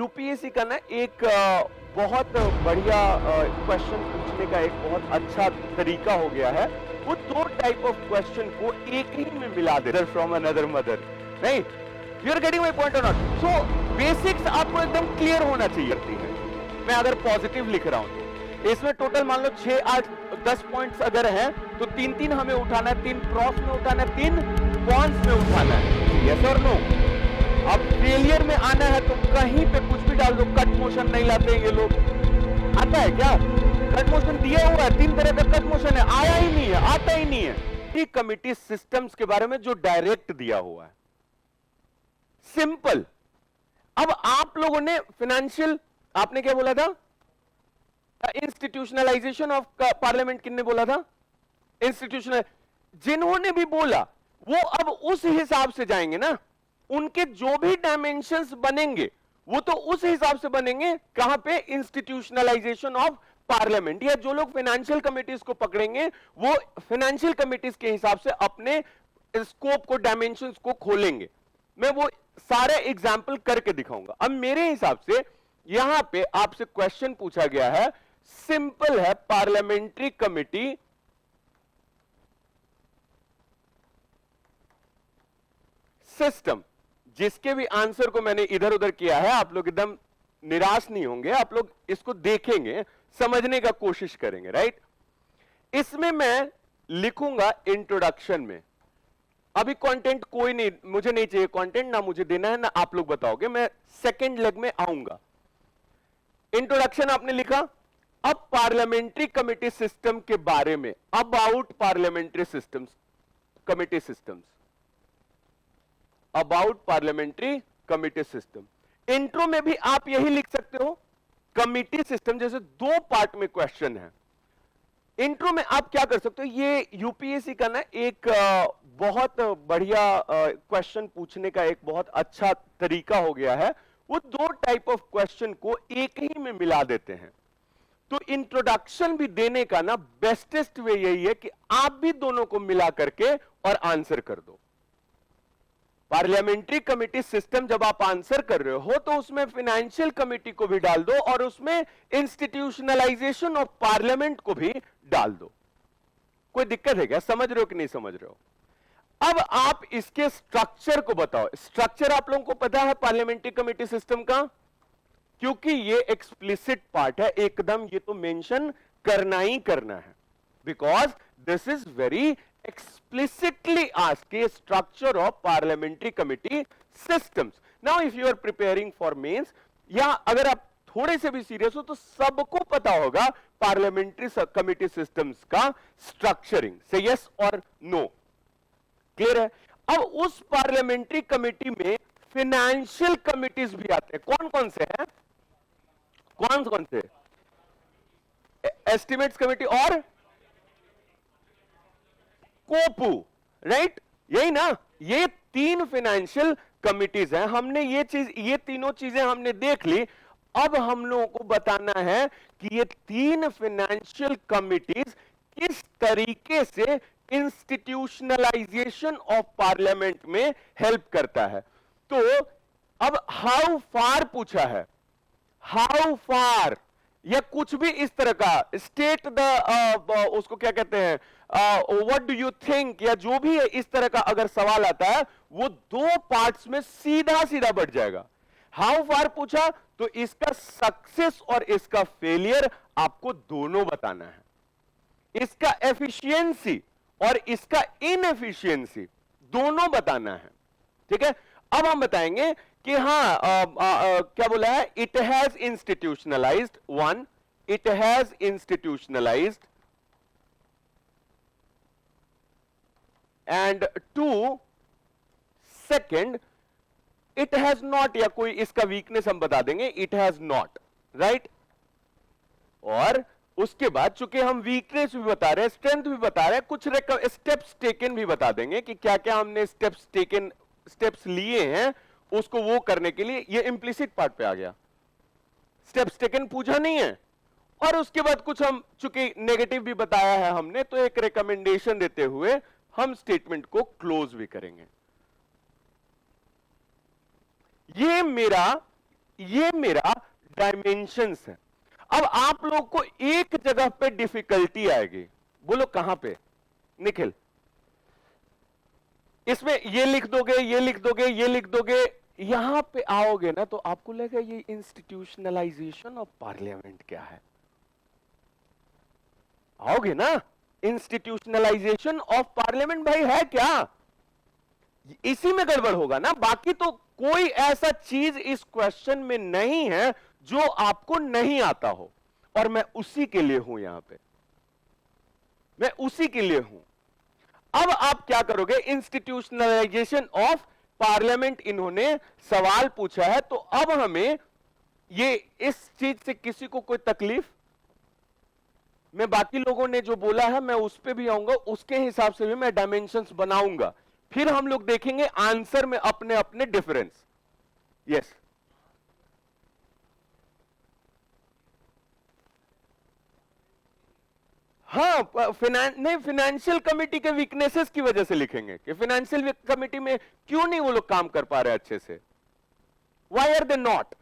UPSC का ना एक बहुत बढ़िया क्वेश्चन पूछने का एक बहुत अच्छा तरीका हो गया है। वो दो टाइप ऑफ क्वेश्चन को एक ही में मिला दे फ्रॉम अनदर मदर। नहीं, you are getting my point और नॉट? सो बेसिक्स आपको एकदम क्लियर होना चाहिए। मैं अगर पॉजिटिव लिख रहा हूं तो इसमें टोटल मान लो 6, 8, 10 पॉइंट्स अगर हैं तो 3-3 हमें उठाना है, 3 क्रॉस में उठाना है, 3 कॉन्स में उठाना है। यस और नो? अब फेलियर में आना है तो कहीं पे कुछ भी डाल दो, कट मोशन नहीं लाते ये लोग। आता है क्या? कट मोशन दिया हुआ है, 3 तरह का कट मोशन है, आया ही नहीं है, आता ही नहीं है। कमिटी सिस्टम्स के बारे में जो डायरेक्ट दिया हुआ है, सिंपल। अब आप लोगों ने फाइनेंशियल, आपने क्या बोला था? इंस्टीट्यूशनलाइजेशन ऑफ पार्लियामेंट किसने बोला था? इंस्टीट्यूशनल। जिन्होंने भी बोला वो अब उस हिसाब से जाएंगे ना, उनके जो भी डायमेंशंस बनेंगे वो तो उस हिसाब से बनेंगे। कहां पे? Institutionalisation of parliament. या जो लोग फाइनेंशियल कमिटीज को पकड़ेंगे वो फाइनेंशियल कमिटीज के हिसाब से अपने स्कोप को, डायमेंशंस को खोलेंगे। मैं वो सारे एग्जाम्पल करके दिखाऊंगा। अब मेरे हिसाब से यहां पे आपसे क्वेश्चन पूछा गया है, सिंपल है, पार्लियामेंट्री कमिटी सिस्टम। जिसके भी आंसर को मैंने इधर उधर किया है, आप लोग एकदम निराश नहीं होंगे, आप लोग इसको देखेंगे, समझने का कोशिश करेंगे, राइट? इसमें मैं लिखूंगा इंट्रोडक्शन में। अभी कंटेंट कोई नहीं, मुझे नहीं चाहिए कंटेंट, ना मुझे देना है ना आप लोग बताओगे, मैं सेकंड लेग में आऊंगा। इंट्रोडक्शन आपने लिखा। अब पार्लियामेंट्री कमिटी सिस्टम के बारे में, about parliamentary systems, committee systems, about parliamentary committee system. Intro में भी आप यही लिख सकते हो, कमिटी सिस्टम। जैसे 2 पार्ट में क्वेश्चन है, इंट्रो में आप क्या कर सकते हो? ये यूपीएससी का ना एक बहुत बढ़िया क्वेश्चन पूछने का एक बहुत अच्छा तरीका हो गया है। वो 2 टाइप ऑफ क्वेश्चन को एक ही में मिला देते हैं। तो इंट्रोडक्शन भी देने का ना बेस्टेस्ट वे यही है कि आप भी दोनों को मिला करके और आंसर कर दो। पार्लियामेंट्री कमिटी सिस्टम जब आप आंसर कर रहे हो तो उसमें फाइनेंशियल कमिटी को भी डाल दो और उसमें इंस्टीट्यूशनलाइजेशन ऑफ पार्लियामेंट को भी डाल दो। कोई दिक्कत है क्या? समझ रहे हो कि नहीं समझ रहे हो? अब आप इसके स्ट्रक्चर को बताओ। स्ट्रक्चर आप लोगों को पता है पार्लियामेंट्री कमिटी सिस्टम का? क्योंकि ये एक्सप्लिसिट पार्ट है, एकदम ये तो मेंशन करना ही करना है, because this is very explicitly asked a structure of parliamentary committee systems. Now if you are preparing for mains, या अगर आप थोड़े से भी सीरियस हो तो सबको पता होगा पार्लियामेंट्री कमिटी सिस्टम्स का स्ट्रक्चरिंग। से यस और नो? क्लियर है? अब उस पार्लियामेंट्री कमिटी में फाइनेंशियल कमिटीज भी आते हैं। कौन कौन से हैं? कौन कौन से? एस्टिमेट्स कमिटी और कोपू, राइट? यही ना? ये 3 फाइनेंशियल कमिटीज हैं। हमने ये तीनों चीजें हमने देख ली। अब हम लोगों को बताना है कि ये 3 फाइनेंशियल कमिटीज किस तरीके से इंस्टीट्यूशनलाइजेशन ऑफ पार्लियामेंट में हेल्प करता है। तो अब हाउ फार पूछा है, हाउ फार या कुछ भी इस तरह का स्टेट द उसको क्या कहते हैं, व्हाट डू यू थिंक, या जो भी है इस तरह का अगर सवाल आता है वो 2 पार्ट्स में सीधा सीधा बढ़ जाएगा। हाउ फार पूछा तो इसका सक्सेस और इसका फेलियर आपको दोनों बताना है, इसका एफिशिएंसी और इसका इनएफिशिएंसी दोनों बताना है। ठीक है? अब हम बताएंगे कि क्या बोला है? It has institutionalised, 1, it has institutionalised, and 2, second, it has not, या कोई इसका वीकनेस हम बता देंगे, इट हैज नॉट, राइट? और उसके बाद चूंकि हम वीकनेस भी बता रहे हैं, स्ट्रेंथ भी बता रहे हैं, कुछ स्टेप्स टेकन भी बता देंगे कि क्या क्या हमने स्टेप्स लिए हैं उसको वो करने के लिए। ये इंप्लिसिट पार्ट पे आ गया, स्टेप्स टेकन पूछा नहीं है। और उसके बाद कुछ हम चूंकि नेगेटिव भी बताया है हमने, तो एक रिकमेंडेशन देते हुए हम स्टेटमेंट को क्लोज भी करेंगे। ये मेरा ये मेरा डायमेंशंस है। अब आप लोग को एक जगह पे डिफिकल्टी आएगी, बोलो कहां पे? निखिल, इसमें ये लिख दोगे, ये लिख दोगे, ये लिख दोगे, यहां पे आओगे ना तो आपको लगेगा ये इंस्टीट्यूशनलाइजेशन ऑफ पार्लियामेंट क्या है। आओगे ना, इंस्टीट्यूशनलाइजेशन ऑफ पार्लियामेंट भाई है क्या, इसी में गड़बड़ होगा ना। बाकी तो कोई ऐसा चीज इस क्वेश्चन में नहीं है जो आपको नहीं आता हो, और मैं उसी के लिए हूं यहां पे, मैं उसी के लिए हूं। अब आप क्या करोगे, इंस्टीट्यूशनलाइजेशन ऑफ पार्लियामेंट इन्होंने सवाल पूछा है, तो अब हमें ये इस चीज से किसी को कोई तकलीफ, मैं बाकी लोगों ने जो बोला है मैं उस पे भी आऊंगा, उसके हिसाब से भी मैं डायमेंशंस बनाऊंगा, फिर हम लोग देखेंगे आंसर में अपने अपने डिफरेंस। यस, हाँ, नहीं, फाइनेंशियल कमिटी के वीकनेसेस की वजह से लिखेंगे कि फाइनेंशियल कमिटी में क्यों नहीं वो लोग काम कर पा रहे अच्छे से, व्हाई आर दे नॉट,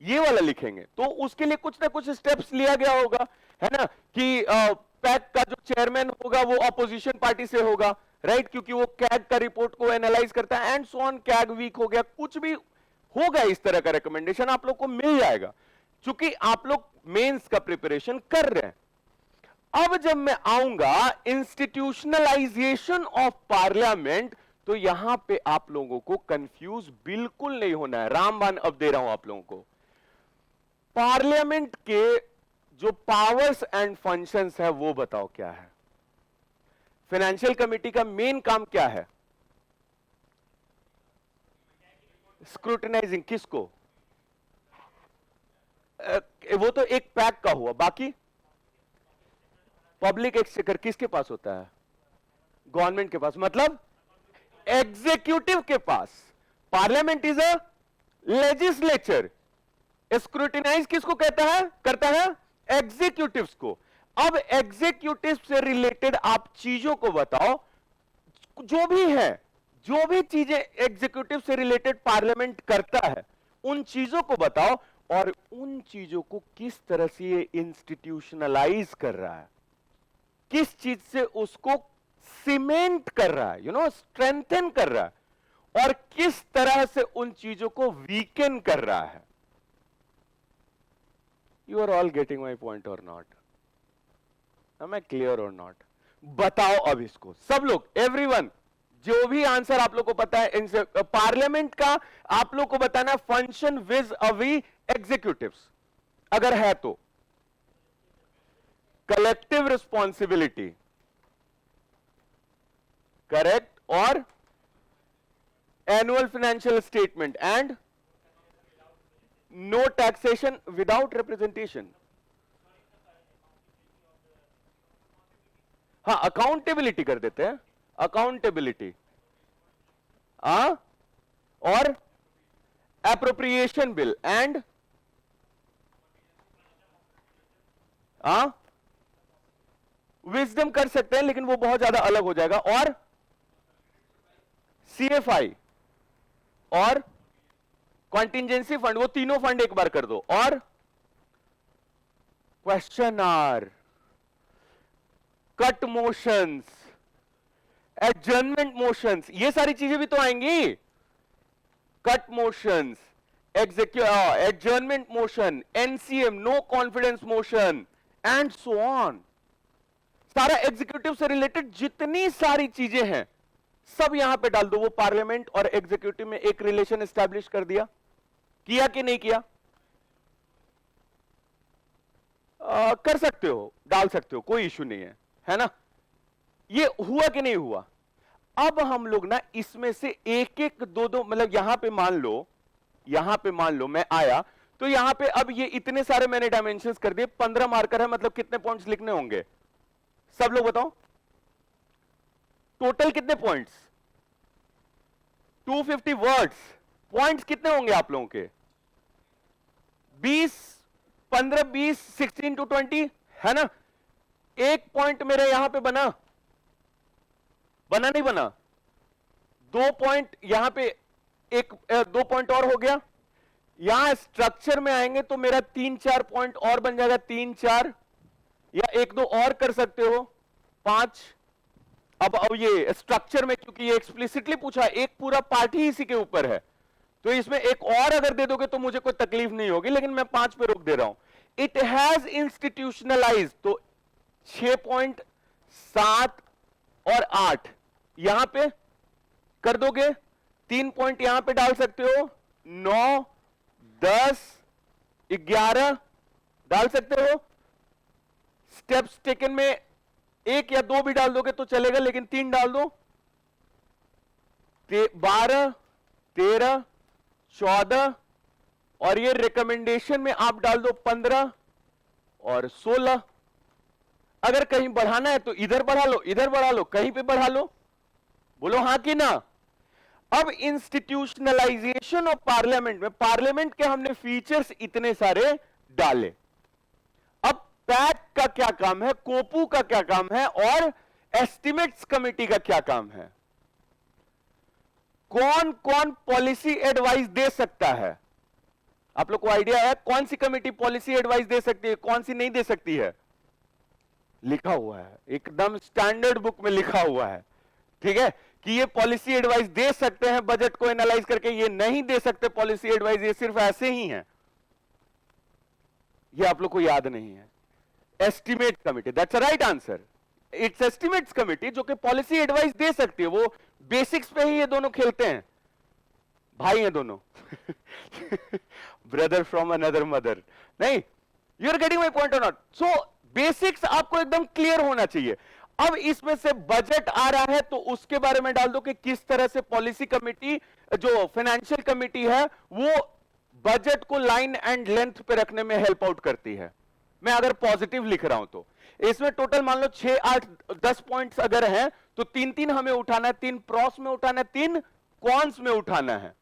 ये वाला लिखेंगे। तो उसके लिए कुछ ना कुछ स्टेप्स लिया गया होगा, है ना, कि पैक का जो चेयरमैन होगा वो अपोजिशन पार्टी से होगा, राइट, क्योंकि वो कैग का रिपोर्ट को एनालाइज करता है, and so on, CAG weak हो गया, कुछ भी होगा इस तरह का रिकमेंडेशन आप लोग को मिल जाएगा, क्योंकि आप लोग मेंस का प्रिपरेशन कर रहे हैं। अब जब मैं आऊंगा इंस्टीट्यूशनलाइजेशन ऑफ पार्लियामेंट, तो यहां पे आप लोगों को कंफ्यूज बिल्कुल नहीं होना है, रामबाण अब दे रहा हूं आप लोगों को। पार्लियामेंट के जो पावर्स एंड फंक्शंस है वो बताओ क्या है। फाइनेंशियल कमिटी का मेन काम क्या है? स्क्रूटिनाइजिंग, किसको? वो तो एक पैक का हुआ, बाकी पब्लिक एक्सचेकर किसके पास होता है? गवर्नमेंट के पास, मतलब एग्जीक्यूटिव के पास। Parliament is a legislature, scrutinise किसको कहता है, करता है? एग्जीक्यूटिव्स को। अब एग्जीक्यूटिव से रिलेटेड आप चीजों को बताओ, जो भी है, जो भी चीजें एग्जीक्यूटिव से रिलेटेड पार्लियामेंट करता है उन चीजों को बताओ, और उन चीजों को किस तरह से ये इंस्टीट्यूशनलाइज कर रहा है, किस चीज से उसको सीमेंट कर रहा है, स्ट्रेंथन कर रहा है, और किस तरह से उन चीजों को वीकन कर रहा है। You are all getting my point और नॉट? एम आई क्लियर और नॉट? बताओ अब इसको सब लोग, एवरीवन, जो भी आंसर आप लोग को पता है इनसे। पार्लियामेंट का आप लोग को बताना फंक्शन विज अवी एग्जीक्यूटिव्स, अगर है तो। कलेक्टिव रिस्पॉन्सिबिलिटी, करेक्ट, और annual financial statement, and no taxation without representation. हाँ, अकाउंटेबिलिटी कर देते हैं, अकाउंटेबिलिटी, और एप्रोप्रिएशन बिल, एंड विजडम कर सकते हैं, लेकिन वो बहुत ज्यादा अलग हो जाएगा, और सीएफआई और कॉन्टिजेंसी फंड, वो तीनों फंड एक बार कर दो, और question hour, cut motions, adjournment motions, ये सारी चीजें भी तो आएंगी। Cut motions, adjournment motion, NCM, no confidence motion, and so on. सारा एग्जीक्यूटिव से रिलेटेड जितनी सारी चीजें हैं सब यहां पे डाल दो। वो पार्लियामेंट और एग्जीक्यूटिव में एक रिलेशन एस्टैब्लिश कर दिया, किया कि नहीं किया? कर सकते हो, डाल सकते हो, कोई इश्यू नहीं है ना? ये हुआ कि नहीं हुआ? अब हम लोग ना इसमें से एक एक दो दो, मतलब यहां पे मान लो मैं आया, तो यहां पे अब ये इतने सारे मैंने डायमेंशंस कर दिए, 15 मार्कर है, मतलब कितने पॉइंट्स लिखने होंगे? सब लोग बताओ, टोटल कितने पॉइंट्स? 250 वर्ड्स। पॉइंट्स कितने होंगे आप लोगों के? 20, 15, 20, 16 to 20, है ना? एक पॉइंट मेरे यहां पे बना नहीं बना? 2 पॉइंट यहां पे, एक 2 पॉइंट और हो गया, यहां स्ट्रक्चर में आएंगे तो मेरा 3-4 पॉइंट और बन जाएगा, 3-4, या 1-2 और कर सकते हो, 5। अब ये स्ट्रक्चर में क्योंकि ये एक्सप्लिसिटली पूछा, एक पूरा पार्ट ही इसी के ऊपर है, तो इसमें एक और अगर दे दोगे तो मुझे कोई तकलीफ नहीं होगी, लेकिन मैं 5 पे रोक दे रहा हूं। इट हैज इंस्टीट्यूशनलाइज, तो 6 पॉइंट, 7 और 8 यहां पे कर दोगे, 3 पॉइंट यहां पे डाल सकते हो, 9, 10, 11 डाल सकते हो। स्टेप्स टेकन में 1 या 2 भी डाल दोगे तो चलेगा, लेकिन 3 डाल दो। 12, 13, 14, और ये रिकमेंडेशन में आप डाल दो 15 और 16। अगर कहीं बढ़ाना है तो इधर बढ़ा लो, इधर बढ़ा लो, कहीं पे बढ़ा लो, बोलो हां कि ना। अब इंस्टीट्यूशनलाइजेशन ऑफ पार्लियामेंट में पार्लियामेंट के हमने फीचर्स इतने सारे डाले। अब पैक का क्या काम है, कोपू का क्या काम है, और एस्टिमेट्स कमेटी का क्या काम है। कौन कौन पॉलिसी एडवाइस दे सकता है, आप लोग को आइडिया है कौन सी कमेटी पॉलिसी एडवाइस दे सकती है, कौन सी नहीं दे सकती है? लिखा हुआ है, एकदम स्टैंडर्ड बुक में लिखा हुआ है, ठीक है, कि ये पॉलिसी एडवाइस दे सकते हैं बजट को एनालाइज करके, ये नहीं दे सकते पॉलिसी एडवाइस, ये सिर्फ ऐसे ही हैं। ये आप लोग को याद नहीं है। Estimate committee, that's a right answer, it's estimates committee जो कि पॉलिसी एडवाइस दे सकती है। वो बेसिक्स पे ही ये दोनों खेलते हैं, भाई हैं दोनों ब्रदर फ्रॉम अनदर मदर। नहीं, you are getting my point और नॉट? सो बेसिक्स आपको एकदम क्लियर होना चाहिए। अब इसमें से बजट आ रहा है तो उसके बारे में डाल दो कि किस तरह से पॉलिसी कमेटी, जो फाइनेंशियल कमेटी है, वो बजट को लाइन एंड लेंथ पे रखने में हेल्प आउट करती है। मैं अगर पॉजिटिव लिख रहा हूं तो इसमें टोटल मान लो 6, 8, 10 पॉइंट्स अगर हैं तो 3-3 हमें उठाना है, 3 प्रॉस में उठाना है, 3 कॉन्स में उठाना है।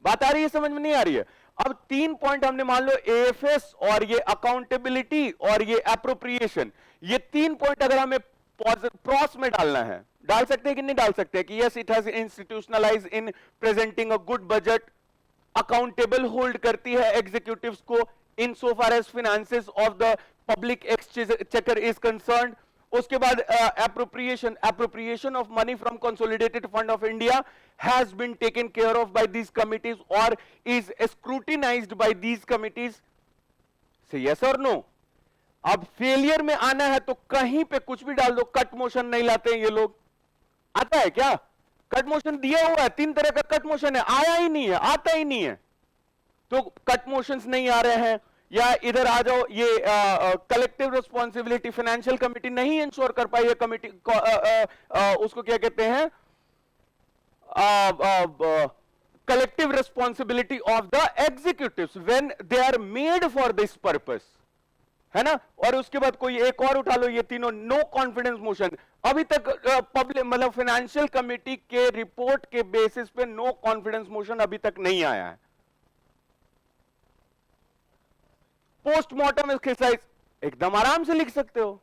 बात आ रही है, समझ में नहीं आ रही है? अब 3 पॉइंट हमने मान लो एएफएस और ये अकाउंटेबिलिटी और ये एप्रोप्रिएशन, ये 3 पॉइंट अगर हमें प्रॉस में डालना है, डाल सकते हैं कि नहीं डाल सकते? कि yes it has institutionalise in presenting a good budget, accountable hold करती है एग्जीक्यूटिव्स को in so far as finances of the public exchequer is concerned. उसके बाद appropriation of money from consolidated fund of India has been taken care of by these committees or is scrutinized by these committees. Say yes or no. अब failure में आना है तो कहीं पे कुछ भी डाल दो, कट मोशन नहीं लाते हैं ये लोग। आता है क्या? कट मोशन दिया हुआ है, 3 तरह का कट मोशन है, आया ही नहीं है, आता ही नहीं है। तो कट मोशंस नहीं आ रहे हैं, या इधर आ जाओ, ये कलेक्टिव रिस्पॉन्सिबिलिटी फाइनेंशियल कमिटी नहीं इंश्योर कर पाई है, कमिटी उसको क्या कहते हैं, collective responsibility of the executives when they are made for this purpose, है ना। और उसके बाद कोई एक और उठा लो, ये तीनों नो कॉन्फिडेंस मोशन। अभी तक पब्लिक मतलब फाइनेंशियल कमिटी के रिपोर्ट के बेसिस पे नो कॉन्फिडेंस मोशन अभी तक नहीं आया है। पोस्टमार्टम एक्सरसाइज एकदम आराम से लिख सकते हो,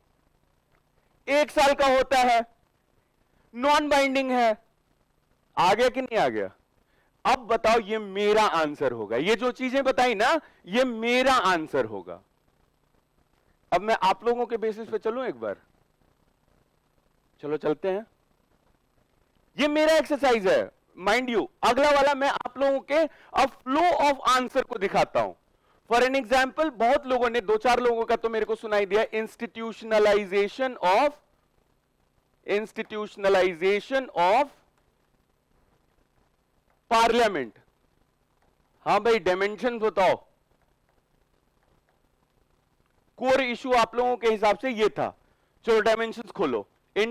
1 साल का होता है, नॉन बाइंडिंग है। आ गया कि नहीं आ गया? अब बताओ, ये मेरा आंसर होगा, ये जो चीजें बताई ना, ये मेरा आंसर होगा। अब मैं आप लोगों के बेसिस पे चलूं एक बार, चलो चलते हैं। ये मेरा एक्सरसाइज है, माइंड यू। अगला वाला मैं आप लोगों के अब फ्लो ऑफ आंसर को दिखाता हूं। फॉर एन एग्जाम्पल, बहुत लोगों ने, 2-4 लोगों का तो मेरे को सुनाई दिया, इंस्टीट्यूशनलाइजेशन ऑफ पार्लियामेंट। हाँ भाई, डायमेंशन बताओ। कोर इशू आप लोगों के हिसाब से ये था, चलो डायमेंशंस खोलो।